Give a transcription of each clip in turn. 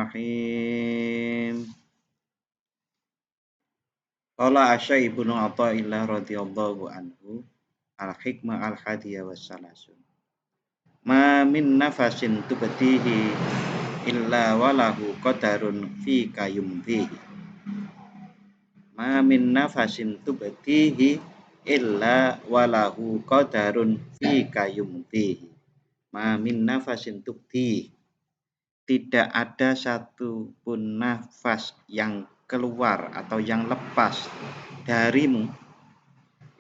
Bismillahirrahmanirrahim. Qala Asy Ibnu Athaillah radhiyallahu anhu al-hikmah al-hadiyah wassalasun. Ma min nafasin tubtihi illa walahu qadarun fi kayumdihi. Ma min nafasin tubtihi illa walahu qadarun fi kayumdihi. Ma min nafasin tubtihi. Tidak ada satu pun nafas yang keluar atau yang lepas darimu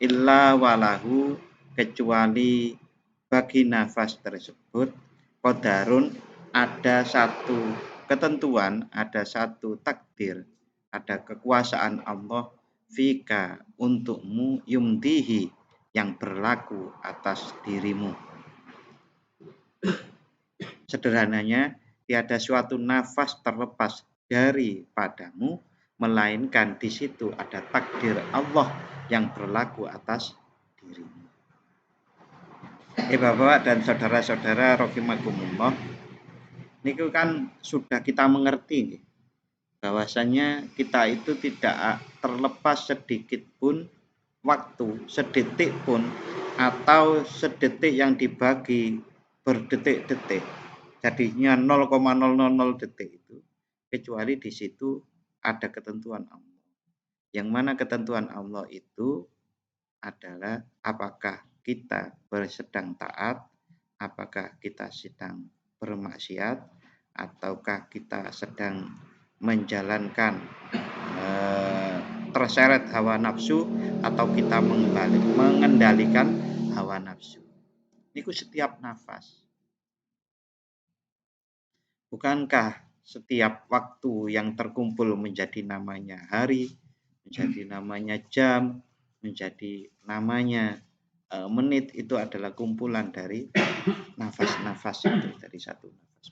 illa walahu, kecuali bagi nafas tersebut qadarun, ada satu ketentuan, ada satu takdir, ada kekuasaan Allah fika, untukmu, yumdihi, yang berlaku atas dirimu. Sederhananya, tiada suatu nafas terlepas daripadamu, melainkan di situ ada takdir Allah yang berlaku atas dirimu. Bapak dan saudara-saudara rahimakumullah, niku kan sudah kita mengerti bahwasanya kita itu tidak terlepas sedikit pun waktu, sedetik pun, atau sedetik yang dibagi berdetik-detik, jadinya 0,000 detik itu, kecuali di situ ada ketentuan Allah. Yang mana ketentuan Allah itu adalah apakah kita sedang taat, apakah kita sedang bermaksiat, ataukah kita sedang menjalankan terseret hawa nafsu, atau kita mengendalikan hawa nafsu. Itu setiap nafas. Bukankah setiap waktu yang terkumpul menjadi namanya hari, menjadi namanya jam, menjadi namanya menit, itu adalah kumpulan dari nafas-nafas itu, dari satu nafas.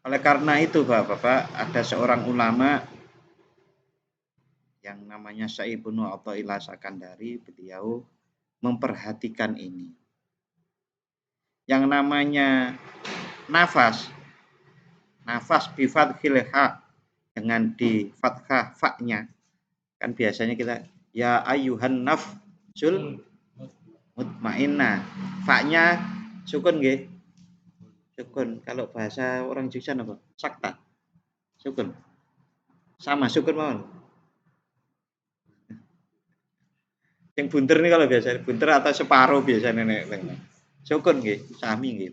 Oleh karena itu Bapak-bapak, ada seorang ulama yang namanya Syekh Ibnu Athaillah Sakandari, beliau memperhatikan ini. Yang namanya nafas bi fathil ha, dengan di fathah fa-nya, kan biasanya kita ya ayyuhan nafsul mutmainnah, fa-nya sukun nggih. Sukun. Kalau bahasa orang Jogja apa? Sakta. Sukun. Sama sukun mawon. Yang bunter nih kalau biasa bunter atau separuh biasanya nek. Sukun nggih, sami nggih.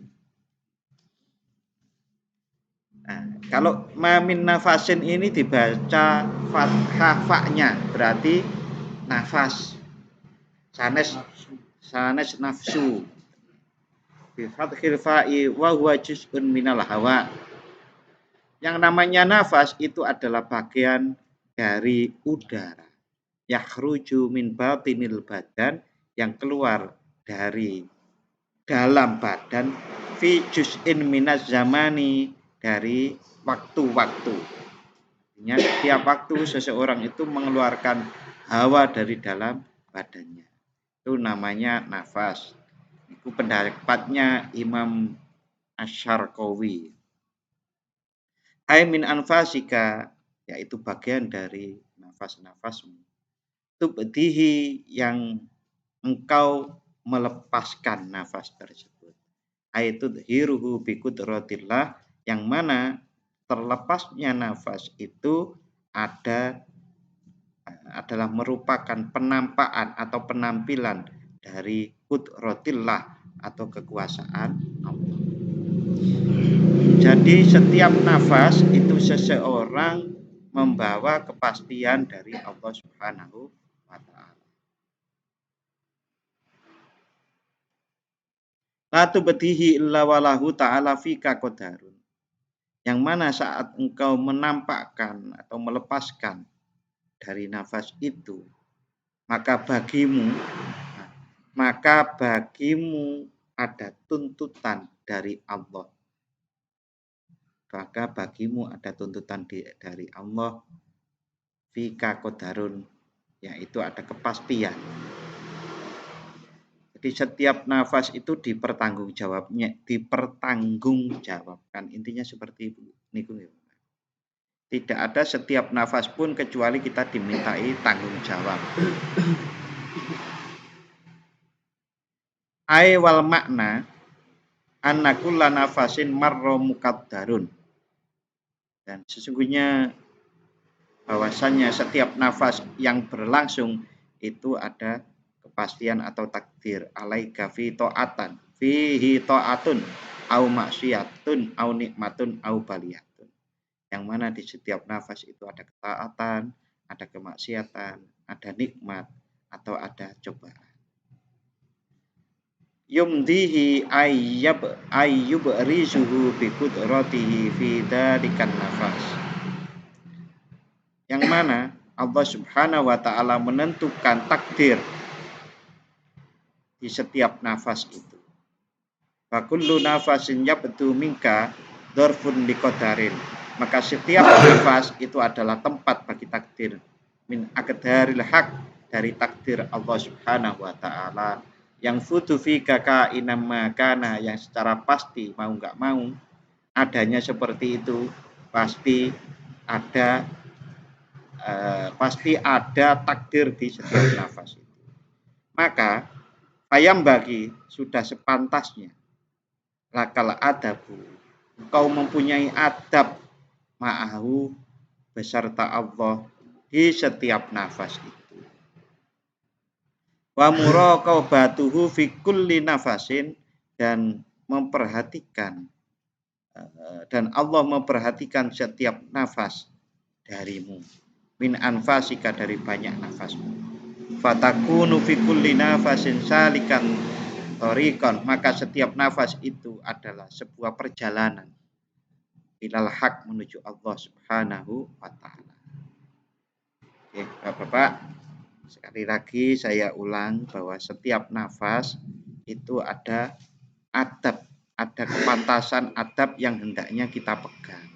Nah, kalau mamin nafasin ini dibaca fathah fa-nya, berarti nafas. Sanes nafsu. Bi fathil fa'i wa huwa juz'un minal hawa. Yang namanya nafas itu adalah bagian dari udara. Yakhruju min batinil badan, yang keluar dari dalam badan, fi juz'in minaz zamani, dari waktu-waktu. Artinya setiap waktu seseorang itu mengeluarkan hawa dari dalam badannya. Itu namanya nafas. Itu pendapatnya Imam Asy-Syarqawi. Ai min anfasika, yaitu bagian dari nafas-nafasmu. Tubdihi, yang engkau melepaskan nafas tersebut. Aitu hiruhu bi qudratillah, yang mana terlepasnya nafas itu adalah merupakan penampakan atau penampilan dari qudratillah atau kekuasaan Allah. Jadi setiap nafas itu seseorang membawa kepastian dari Allah Subhanahu wa ta'ala. La tubtihi illa walahu ta'ala fika qadarun. Yang mana saat engkau menampakkan atau melepaskan dari nafas itu, maka bagimu ada tuntutan dari Allah. Maka bagimu ada tuntutan dari Allah fika qadarun, yaitu ada kepastian. Jadi setiap nafas itu dipertanggungjawabkan. Intinya seperti itu. Niku. Tidak ada setiap nafas pun kecuali kita dimintai tanggung jawab. Ai wal makna anna kulla nafasin marra muqaddarun. Dan sesungguhnya bahwasannya setiap nafas yang berlangsung itu ada kepastian atau takdir. Alaika fi ta'atan, fihi ta'atun au maksiyatun au nikmatun au baliyatun. Yang mana di setiap nafas itu ada ketaatan, ada kemaksiatan, ada nikmat atau ada cobaan. Yumdihi ayyub rizuhu bi qudratihi fi dzalikan nafas. Yang mana Allah Subhanahu wa taala menentukan takdir di setiap nafas itu. Fa kullu nafasin yabdu minka dzarfun liqadarin. Maka setiap nafas itu adalah tempat bagi takdir min aqdaril haq, dari takdir Allah Subhanahu wa taala, yang futu fika kainam makana, yang secara pasti mau enggak mau adanya seperti itu, pasti ada takdir di setiap nafas itu. Maka ayam bagi sudah sepantasnya lakal adabu, engkau mempunyai adab ma'ahu, beserta Allah di setiap nafas itu. Wa muraqabatuhu fi kulli nafasin, dan memperhatikan dan Allah memperhatikan setiap nafas darimu, min anfasika, dari banyak nafasmu. Fatakunu fi kulli nafasin salikan thariqan, maka setiap nafas itu adalah sebuah perjalanan ilal haq, menuju Allah Subhanahu wa taala. Oke, Bapak-bapak, sekali lagi saya ulang bahwa setiap nafas itu ada adab, ada kepantasan adab yang hendaknya kita pegang.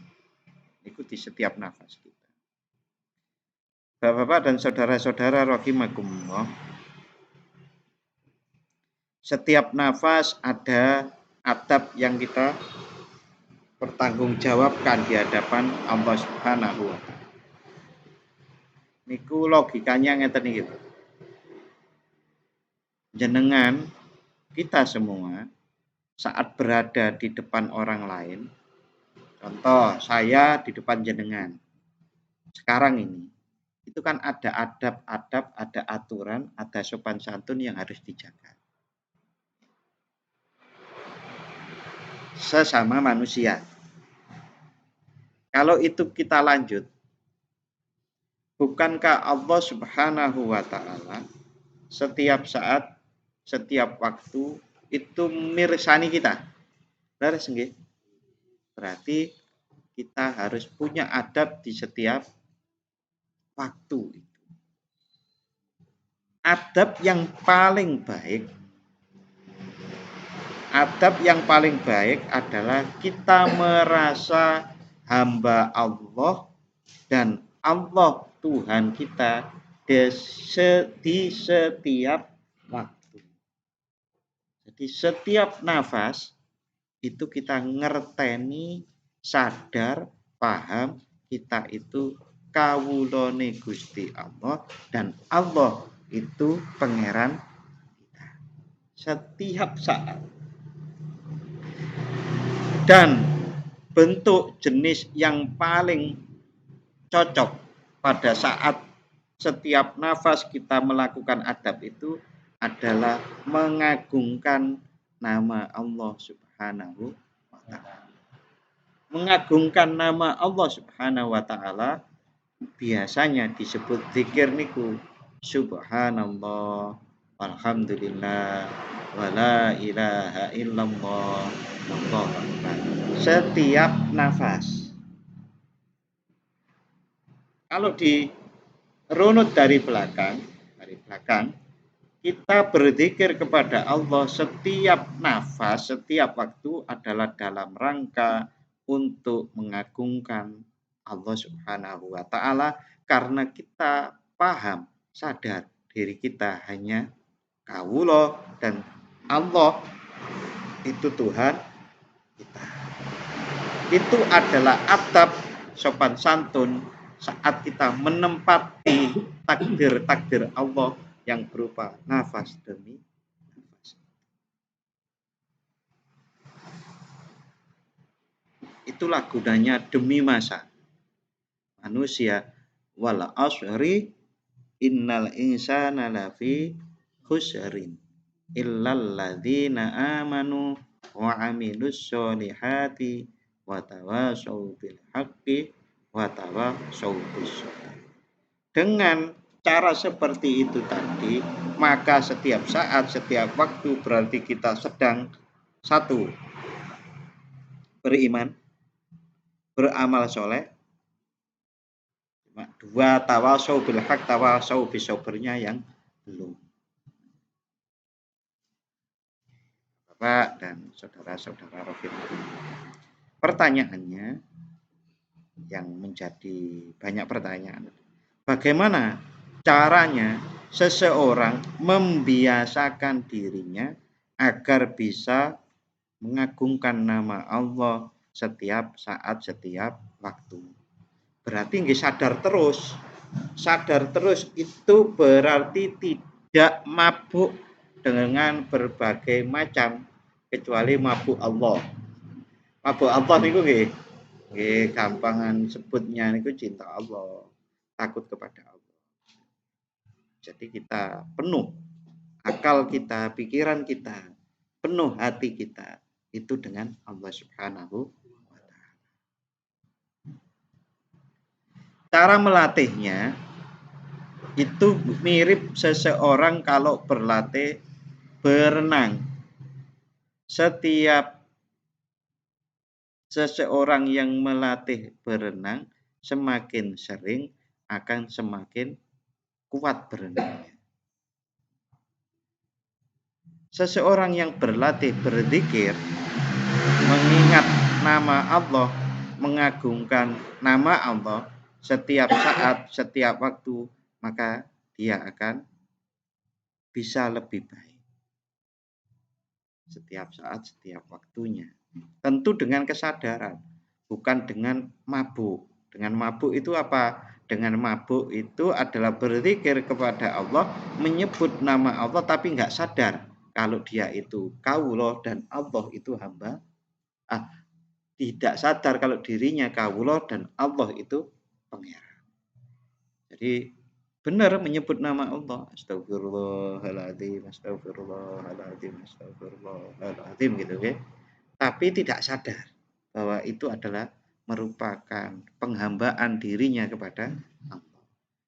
Ikuti setiap nafas kita. Bapak-bapak dan saudara-saudara rahimakumullah, setiap nafas ada adab yang kita pertanggungjawabkan di hadapan Allah Subhanahu wa taala. Niku logikanya ngeten iki. Jenengan, kita semua saat berada di depan orang lain, contoh saya di depan jenengan sekarang ini, itu kan ada adab-adab, ada aturan, ada sopan santun yang harus dijaga sesama manusia. Kalau itu kita lanjut, bukankah Allah Subhanahu wa taala setiap saat, setiap waktu itu mirsani kita? Beres nggih? Berarti kita harus punya adab di setiap waktu. Adab yang paling baik adalah kita merasa hamba Allah dan Allah Tuhan kita di setiap waktu. Jadi setiap nafas itu kita ngerteni, sadar, paham kita itu kawulane Gusti Allah dan Allah itu pangeran kita setiap saat. Dan bentuk jenis yang paling cocok pada saat setiap nafas kita melakukan adab itu adalah mengagungkan nama Allah Subhanahu wa taala. Mengagungkan nama Allah Subhanahu wa taala biasanya disebut zikir niku subhanallah, walhamdulillah, wala ilaha illallah, wallahu akbar. Setiap nafas. Kalau dirunut dari belakang, kita berzikir kepada Allah setiap nafas, setiap waktu adalah dalam rangka untuk mengagungkan Allah Subhanahu wa taala, karena kita paham, sadar diri kita hanya kawula dan Allah itu Tuhan kita. Itu adalah adab sopan santun saat kita menempati takdir-takdir Allah yang berupa nafas demi nafas. Itulah gunanya demi masa manusia. Wal asri innal insana lafi khusrin illal ladzina amanu wa amilus solihati wa tawasau bil haqqi wa tawasau bis sabr. Dengan cara seperti itu tadi, maka setiap saat, setiap waktu berarti kita sedang satu, beriman, beramal soleh, dua, tawasau bil haq, tawasau bis sabrnya yang belum. Bapak dan saudara-saudara rahimahullah. Pertanyaannya yang menjadi banyak pertanyaan. Bagaimana caranya seseorang membiasakan dirinya agar bisa mengagungkan nama Allah setiap saat, setiap waktu? Berarti nggih sadar terus. Sadar terus itu berarti tidak mabuk dengan berbagai macam kecuali mabuk Allah. Mabuk Allah niku nggih. Nggih gampangan sebutnya niku cinta Allah, takut kepada Allah. Jadi kita penuh akal kita, pikiran kita, penuh hati kita itu dengan Allah Subhanahu wa taala. Cara melatihnya itu mirip seseorang kalau berlatih berenang. Setiap seseorang yang melatih berenang semakin sering akan semakin kuat berenangnya. Seseorang yang berlatih berzikir, mengingat nama Allah, mengagungkan nama Allah setiap saat, setiap waktu, maka dia akan bisa lebih baik. Setiap saat, setiap waktunya. Tentu dengan kesadaran, bukan dengan mabuk. Dengan mabuk itu apa? Dengan mabuk itu adalah berzikir kepada Allah, menyebut nama Allah tapi nggak sadar kalau dia itu kawula dan Allah itu hamba. Tidak sadar kalau dirinya kawula dan Allah itu pangeran. Jadi benar menyebut nama Allah, astagfirullahaladzim, astagfirullahaladzim, astagfirullahaladzim gitu ya. Tapi tidak sadar bahwa itu adalah merupakan penghambaan dirinya kepada Allah.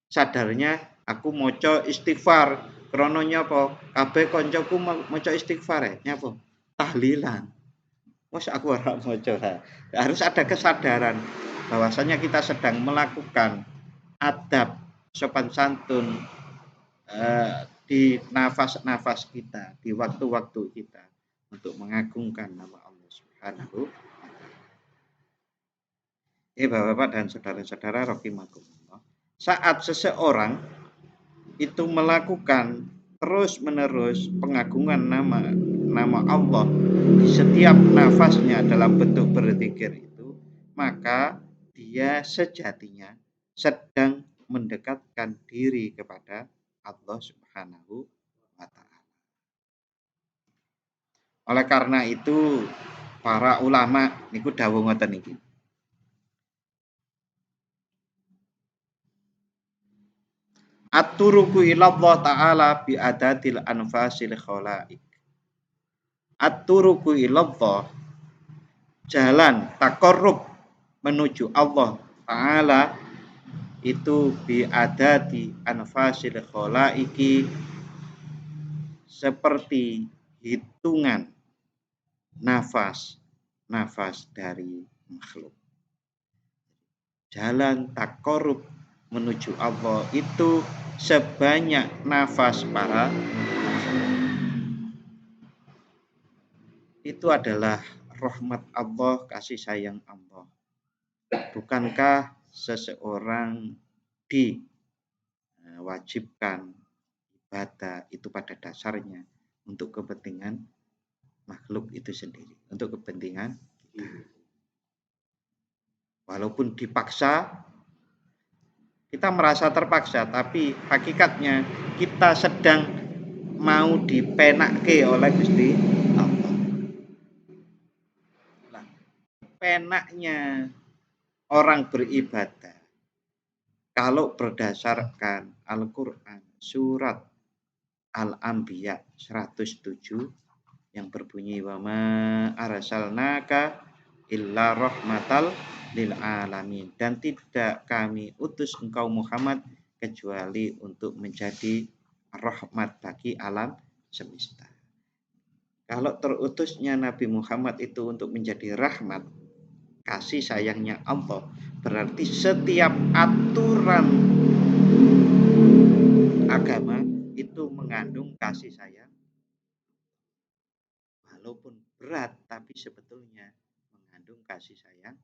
Sadarnya aku moco istighfar, krono nyapa? Kabeh koncoku moco istighfar nyapa? Tahlilan. Wes aku ora moco. Harus ada kesadaran bahwasanya kita sedang melakukan adab sopan santun di nafas-nafas kita, di waktu-waktu kita untuk mengagungkan nama Allah Subhanahu. Bapak-bapak dan saudara-saudara rahimakumullah. Saat seseorang itu melakukan terus-menerus pengagungan nama Allah di setiap nafasnya dalam bentuk berzikir itu, maka dia sejatinya sedang mendekatkan diri kepada Allah Subhanahu wa taala. Oleh karena itu para ulama niku dawuh ngoten niki. At-turuku ilallah ta'ala bi adatil anfasil khalaik. At-turuku ilallah, jalan takarrub menuju Allah Ta'ala itu bi adati anfasil khalaiki, seperti hitungan nafas dari makhluk. Jalan takarrub menuju Allah itu sebanyak nafas para makhluk. Itu adalah rahmat Allah, kasih sayang Allah. Bukankah seseorang diwajibkan ibadah itu pada dasarnya untuk kepentingan makhluk itu sendiri, untuk kepentingan kita. Walaupun dipaksa, kita merasa terpaksa, tapi hakikatnya kita sedang mau dipenakke oleh Gusti Allah. Nah, penaknya orang beribadah kalau berdasarkan Al-Quran surat Al-Anbiya 107 yang berbunyi wa ma arsalnaka illa rahmatal lil alamin, dan tidak kami utus engkau Muhammad kecuali untuk menjadi rahmat bagi alam semesta. Kalau terutusnya Nabi Muhammad itu untuk menjadi rahmat, kasih sayangnya Allah, berarti setiap aturan agama itu mengandung kasih sayang. Walaupun berat, tapi sebetulnya mengandung kasih sayang.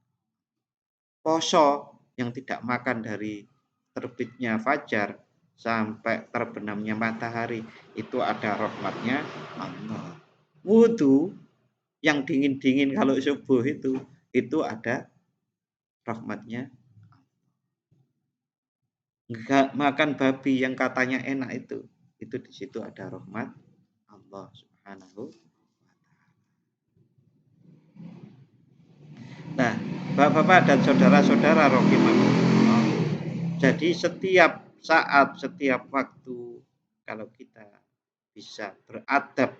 Poso yang tidak makan dari terbitnya fajar sampai terbenamnya matahari, itu ada rahmatnya Allah. Wudhu yang dingin-dingin kalau subuh itu ada rahmatnya. Enggak makan babi yang katanya enak itu di situ ada rahmat Allah Subhanahu. Nah, Bapak-bapak dan saudara-saudara rahimahullah. Jadi setiap saat, setiap waktu kalau kita bisa beradab,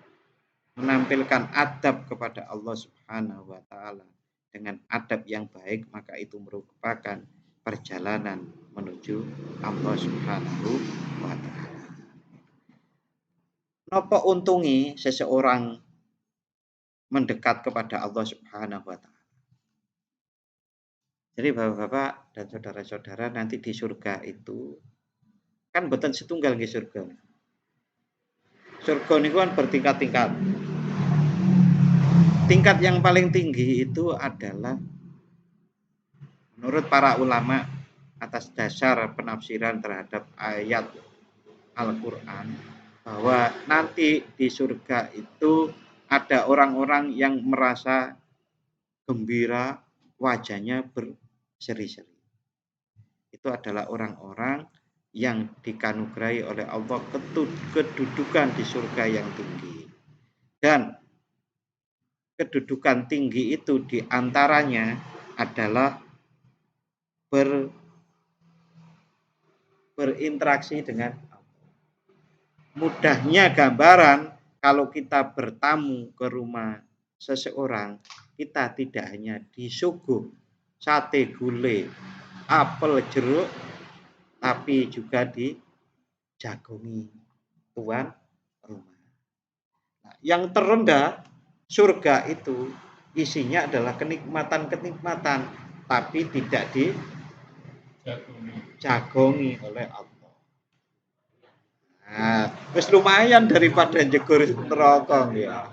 menampilkan adab kepada Allah Subhanahu wa taala dengan adab yang baik, maka itu merupakan perjalanan menuju Allah Subhanahu wa taala. Napa untungi seseorang mendekat kepada Allah Subhanahu wa taala? Jadi Bapak-bapak dan saudara-saudara, nanti di surga itu kan boten setunggal nggih surga. Surga niku kan bertingkat-tingkat. Tingkat yang paling tinggi itu adalah menurut para ulama atas dasar penafsiran terhadap ayat Al-Qur'an bahwa nanti di surga itu ada orang-orang yang merasa gembira, wajahnya berseri-seri. Itu adalah orang-orang yang dikanugerahi oleh Allah kedudukan di surga yang tinggi. Dan kedudukan tinggi itu diantaranya adalah berinteraksi dengan Allah. Mudahnya gambaran, kalau kita bertamu ke rumah seseorang, kita tidak hanya disuguh sate gulai, apel jeruk, tapi juga dijagongi tuan rumah. Nah, yang terendah surga itu isinya adalah kenikmatan-kenikmatan, tapi tidak dijagongi oleh Allah. Nah, wis lumayan daripada jegur neraka ya.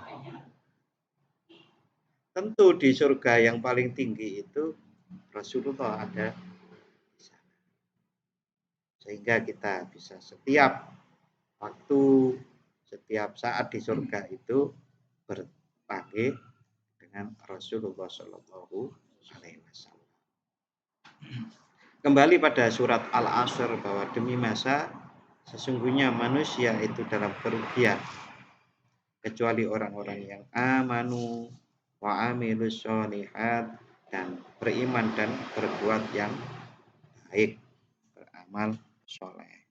Tentu di surga yang paling tinggi itu Rasulullah ada di sana. Sehingga kita bisa setiap waktu, setiap saat di surga itu berpakai dengan Rasulullah Shallallahu Alaihi Wasallam. Kembali pada surat Al-Asr bahwa demi masa sesungguhnya manusia itu dalam kerugian kecuali orang-orang yang amanu wa amilus sholihat dan beriman dan berbuat yang baik, beramal soleh.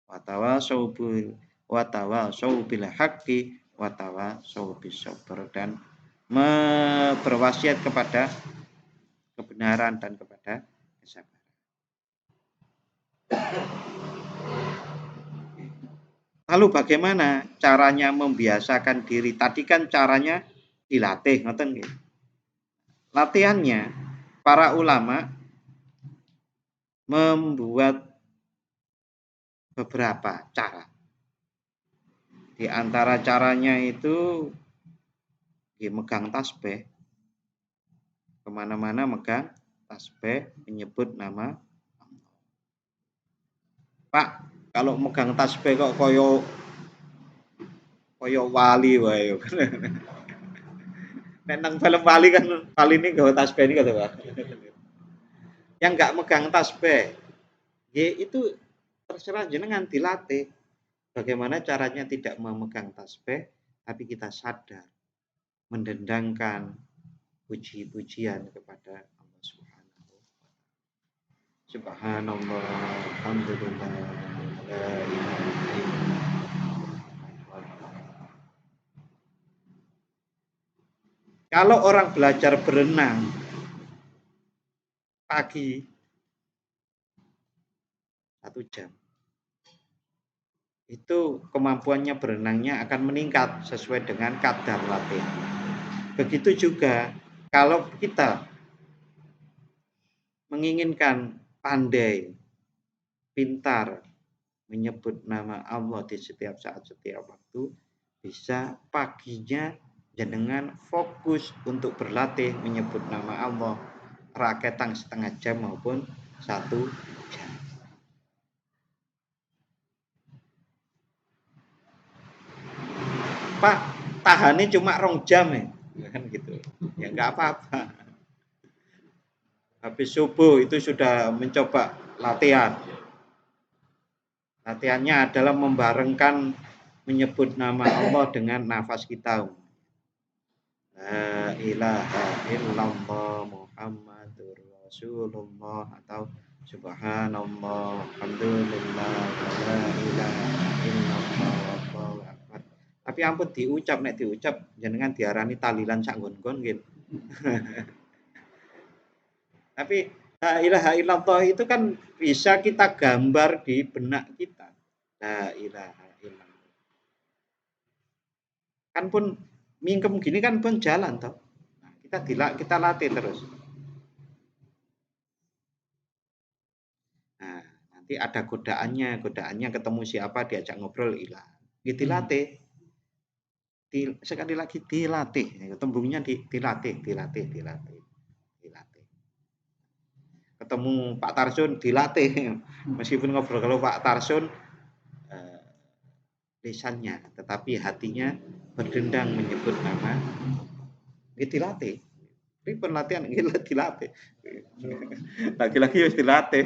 Watawasau bil haqqi watawasau bis sabr, dan berwasiat kepada kebenaran dan kepada kesabaran. Lalu bagaimana caranya membiasakan diri? Tadi kan caranya dilatih, ngoten nggih. Latihannya para ulama membuat beberapa cara. Di antara caranya itu megang tasbih. Kemana-mana megang tasbih, menyebut nama Allah. Pak, Kalau megang tasbih kok koyo koyo wali wae. Nek nang film wali kan wali ini gawe tasbih ini kata Pak. Yang nggak megang tasbih, ya itu terserah jenengan dilatih. Bagaimana caranya tidak memegang tasbih, tapi kita sadar mendendangkan puji-pujian kepada Allah Subhanahu wa taala. Subhanallah, alhamdulillah, la ilaha illallah. Kalau orang belajar berenang pagi 1 jam, itu kemampuannya berenangnya akan meningkat sesuai dengan kadar latihan. Begitu juga kalau kita menginginkan pandai, pintar menyebut nama Allah di setiap saat, setiap waktu, bisa paginya jenengan fokus untuk berlatih menyebut nama Allah raketang setengah jam maupun 1 jam. Pak, tahannya cuma 2 jam ya kan gitu. Ya nggak apa-apa. Habis subuh itu sudah mencoba latihan. Latihannya adalah membarengkan menyebut nama Allah dengan nafas kita. La ilaha illallah Muhammadur Rasulullah atau subhanallah alhamdulillah la ilaha illallah wallahu akbar. Tapi ampun diucap nek diucap jenengan diarani talilan sak nggon-nggon nggih. Tapi la ilaha illallah itu kan bisa kita gambar di benak kita. La ilaha illallah. Kan pun mingkem gini kan pun jalan toh. Nah, kita latih terus. Nah, nanti ada godaannya ketemu siapa diajak ngobrol hilang. Gitu dilatih. Sekali lagi dilatih. Tembungnya dilatih. Ketemu Pak Tarsun dilatih. Meskipun ngobrol kalau Pak Tarsun lisannya, tetapi hatinya berdendang menyebut nama. Gitu dilatih. Pripun latihan gitu dilatih. Lagi-lagi harus dilatih.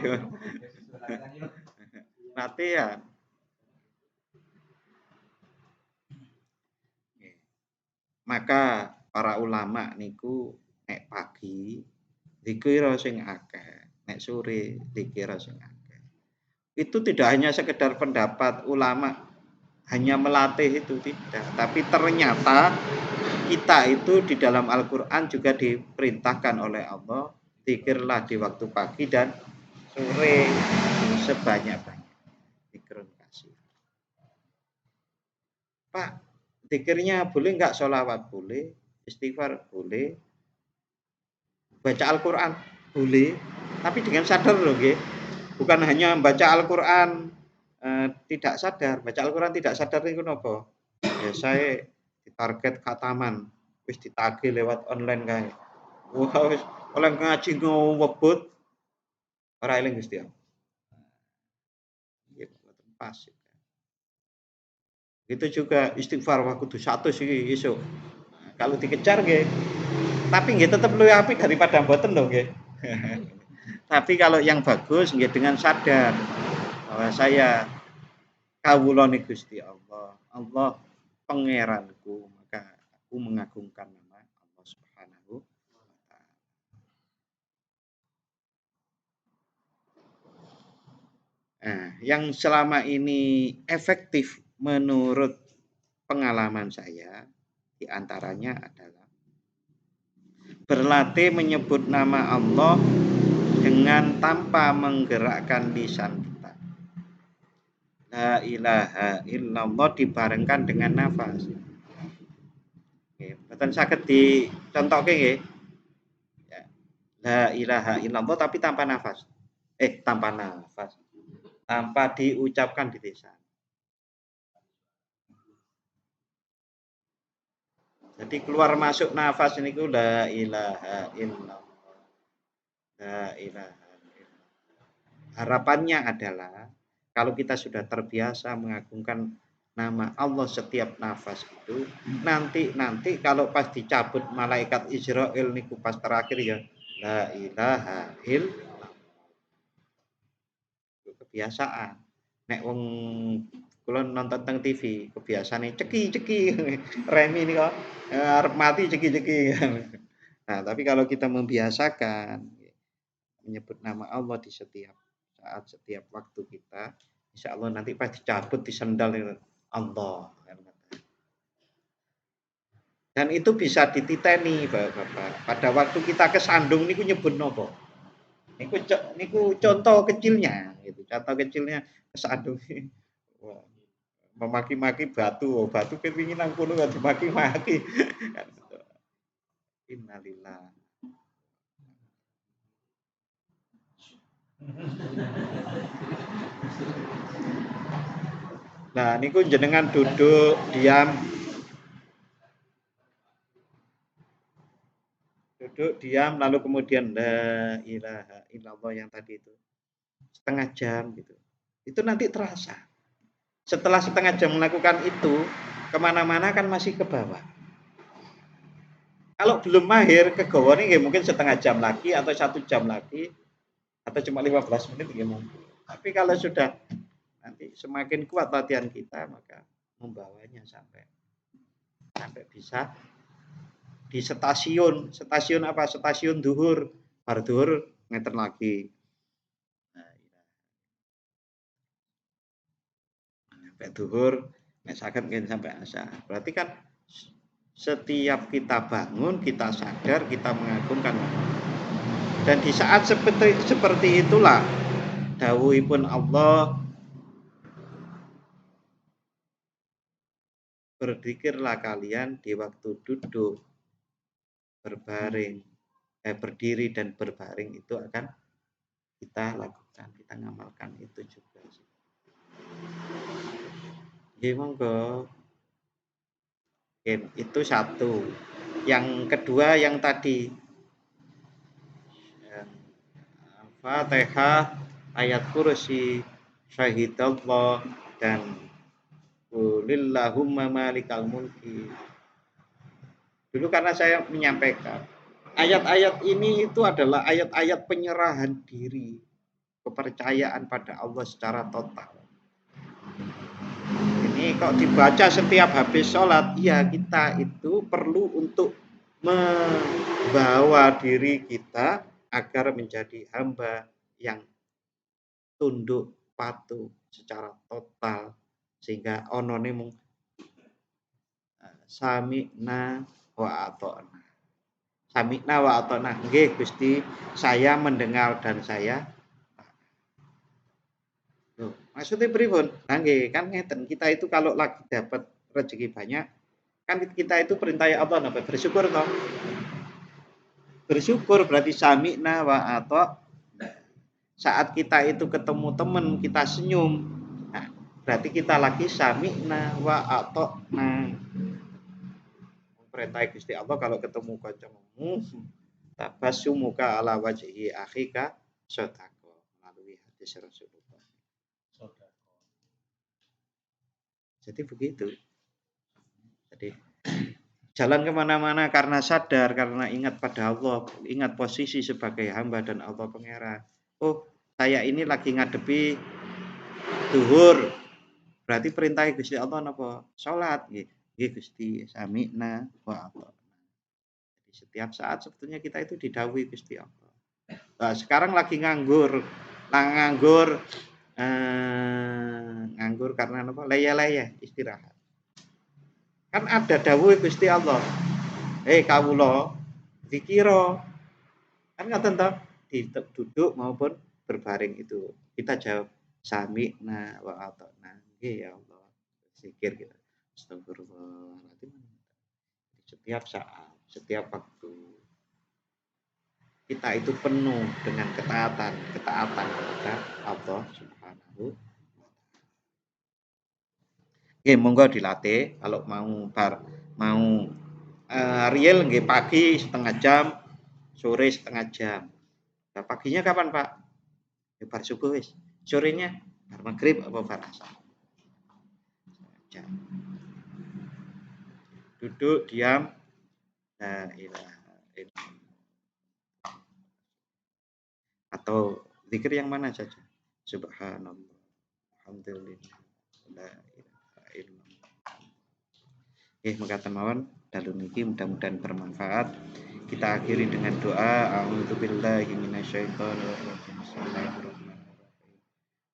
Latihan. Maka para ulama niku nek pagi dikira sing akeh, nek sore dikira sing akeh. Itu tidak hanya sekedar pendapat ulama hanya melatih itu tidak, tapi ternyata kita itu di dalam Al-Qur'an juga diperintahkan oleh Allah zikirlah di waktu pagi dan sore sebanyak-banyak. Zikrun kasih. Pak, zikirnya boleh nggak sholawat? Boleh, istighfar boleh, baca Al-Quran boleh, tapi dengan sadar loh, nggih. Bukan hanya baca Al-Quran tidak sadar, baca Al-Quran tidak sadar niku napa? Ya saya ditarget khataman, wis ditagih lewat online kae. Wah, wis oleh ngaji ngewebut ora eling Gusti Allah. Nggih, mboten pas. Itu juga istighfar wah kudu 100 iki esuk. Nah, kalau dikejar nggih, tapi nggih tetep luwih apik daripada mboten lho nggih. Tapi kalau yang bagus nggih dengan sadar bahwa saya kawulane Gusti Allah. Allah pangeranku, maka aku mengagungkan nama Allah Subhanahu wa taala. Nah, yang selama ini efektif menurut pengalaman saya di antaranya adalah berlatih menyebut nama Allah dengan tanpa menggerakkan lisan kita. La ilaha illallah dibarengkan dengan nafas. Nggih, mboten saged dicontohke nggih. Ya. La ilaha illallah tapi tanpa nafas. Tanpa nafas. Tanpa diucapkan di lisan. Jadi keluar masuk nafas niku la ilaha illallah. La ilaha illallah. Harapannya adalah Kalau kita sudah terbiasa mengagungkan nama Allah setiap nafas itu, nanti kalau pas dicabut malaikat Israel niku pas terakhir ya, la ilaha illallah. Kebiasaan. Nek wong kula nonton teng TV, kebiasaane ceki-ceki remi ini kok arep mati ceki-ceki. Nah, tapi kalau kita membiasakan menyebut nama Allah di setiap saat, setiap waktu kita, insya Allah nanti pas dicabut di sendal itu Allah. Dan itu bisa dititeni, Bapak. Pada waktu kita kesandung niku nyebut nopo. Niku contoh kecilnya, gitu. Contoh kecilnya kesandung. Wah, memaki-maki batu, batu kepingin nang kono gak dimaki-maki. Innalillah. Nah, niku jenengan duduk diam, lalu kemudian la ilaha illallah yang tadi itu setengah jam gitu. Itu nanti terasa. Setelah setengah jam melakukan itu, kemana-mana kan masih ke bawah. Kalau belum mahir, ke gowo nih mungkin setengah jam lagi atau 1 jam lagi atau cuma 15 menit ya mungkin. Tapi kalau sudah nanti semakin kuat latihan kita, maka membawanya sampai bisa di stasiun. Stasiun apa? Stasiun duhur. Bar duhur ngeten lagi. Nah, sampai duhur, misalkan sampai asar. Berarti kan setiap kita bangun, kita sadar, kita mengagungkan. Dan di saat seperti itulah dawuhipun Allah, berzikirlah kalian di waktu duduk, berbaring, berdiri dan berbaring itu akan kita lakukan, kita ngamalkan itu juga. Nggih, monggo. Itu satu. Yang kedua yang tadi Fatihah, ayat kursi, syahidallah, dan qulillahumma malikal mulki. Dulu karena saya menyampaikan ayat-ayat ini itu adalah ayat-ayat penyerahan diri, kepercayaan pada Allah secara total. Ini kok dibaca setiap habis sholat, ya kita itu perlu untuk membawa diri kita agar menjadi hamba yang tunduk patuh secara total, sehingga onone mung sami'na wa ata'na. Sami'na wa ata'na. Nggih Gusti, saya mendengar dan saya. Loh, maksudnya pripun? Nah, nggih, kan ngeten, kita itu kalau lagi dapat rezeki banyak, kan kita itu perintah Allah napa? Bersyukur toh. Bersyukur berarti sami'na wa ata'na. Saat kita itu ketemu teman, kita senyum. Nah, berarti kita lagi sami'na wa ata'na. Perintah Gusti Allah kalau ketemu kancamu, tabassumuka ala wajhi akhika sedekah, melalui hadis Rasulullah. Jadi begitu. Jadi jalan kemana-mana karena sadar, karena ingat pada Allah, ingat posisi sebagai hamba dan Allah pangeran. Oh, saya ini lagi ngadepi duhur. Berarti perintah Gusti Allah napa? Salat nggih. Nggih Gusti, sami'na wa ata'na. Jadi setiap saat sebetulnya kita itu didhawuhi Gusti Allah. Nah, sekarang lagi nganggur. Nganggur karena apa? Leyeh-leyeh istirahat. Kan ada dawuh Gusti Allah. Kawula zikira. Kan ngoten to, duduk maupun berbaring itu. Kita jawab sami'na wa ata'na. Nggih ya Allah. Zikir kita. Astagfirullahaladzim. Setiap saat, setiap waktu kita itu penuh dengan ketaatan kepada Allah Subhanahu. Monggo dilatih kalau mau real nggih pagi setengah jam, sore setengah jam. Nah, paginya kapan Pak? Bar subuh wis. Sorenya Bar maghrib apa bar asar? Jam. Duduk, diam, la ilaha illallah. Atau zikir yang mana saja? Subhanallah, alhamdulillah, la ilaha illallah. Mekaten mawon dalu niki mudah-mudahan bermanfaat. Kita akhiri dengan doa a'udzubillahi minasyaitonir rajim. Bismillahirrahmanirrahim.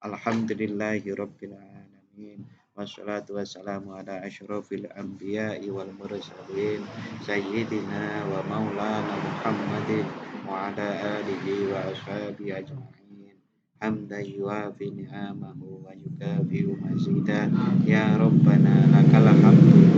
Alhamdulillahirabbil alamin. Wassalatu wassalamu ala asyrofil anbiya'i wal mursalin sayyidina wa maulana Muhammadin wa ala alihi wa ashabihi ajma'in. Hamdan yuwafi ni'amahu wa yukafi'u mazidah. Ya Rabbana lakal hamdu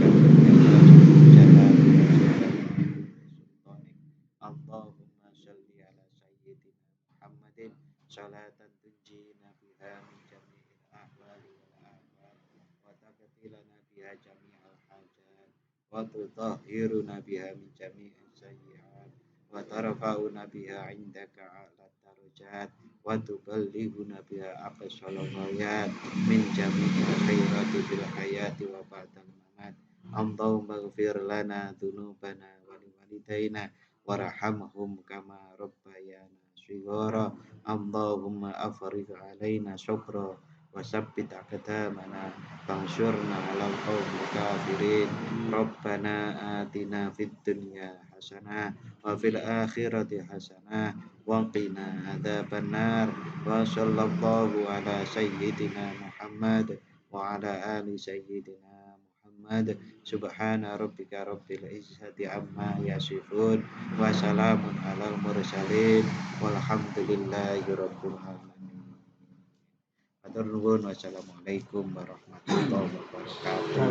Allahumma shalli ala sayyidina Muhammadin salatan tunjina biha min jami'il ahwali wal ahwal wa taqtilana biha jami'al hajat wa tutahhiruna biha min jami'is sayyi'at wa tarfa'una biha 'indaka 'ala darajat wa tuballighuna biha aqsal ghayat min jami'il khairati fil hayati wa ba'dal mamat. Allahumma ighfir lana dzunubana wa liwalidayna warhamhum kama rabbayana shighara. Allahumma afrigh alaina syukra wa sabbit aqdamana fansurna 'alal qaumil kafirin. Rabbana atina fid dunya hasanah wa fil akhirati hasanah wa qina adzabannar. Wa sallallahu ala sayyidina Muhammad wa ala ali sayyidina Muhammad. Subhana rabbika rabbil izzati amma yasifun wa salamun alal mursalin walhamdulillahi rabbil alamin. Matur nuwun. Wassalamualaikum warahmatullahi wabarakatuh.